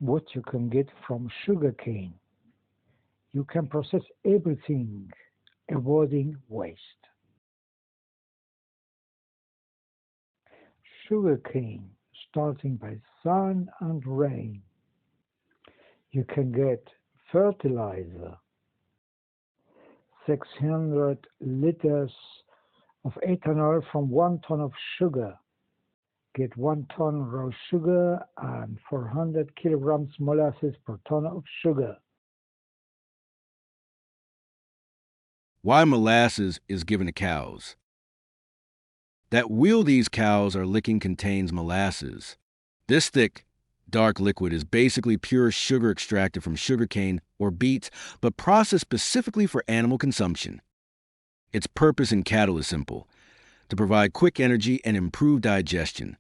what you can get from sugarcane. You can process everything, avoiding waste. Sugarcane, starting by sun and rain. You can get fertilizer, 600 liters of ethanol from 1 ton of sugar. Get 1 ton raw sugar and 400 kilograms molasses per ton of sugar. Why molasses is given to cows? That wheel these cows are licking contains molasses. This thick, dark liquid is basically pure sugar extracted from sugarcane or beets, but processed specifically for animal consumption. Its purpose in cattle is simple: to provide quick energy and improve digestion.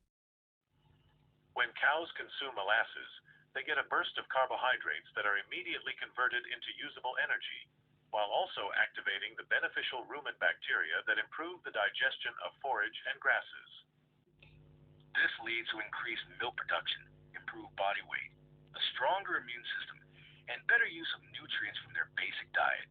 When cows consume molasses, they get a burst of carbohydrates that are immediately converted into usable energy, while also activating the beneficial rumen bacteria that improve the digestion of forage and grasses. This leads to increased milk production, improved body weight, a stronger immune system, and better use of nutrients from their basic diet.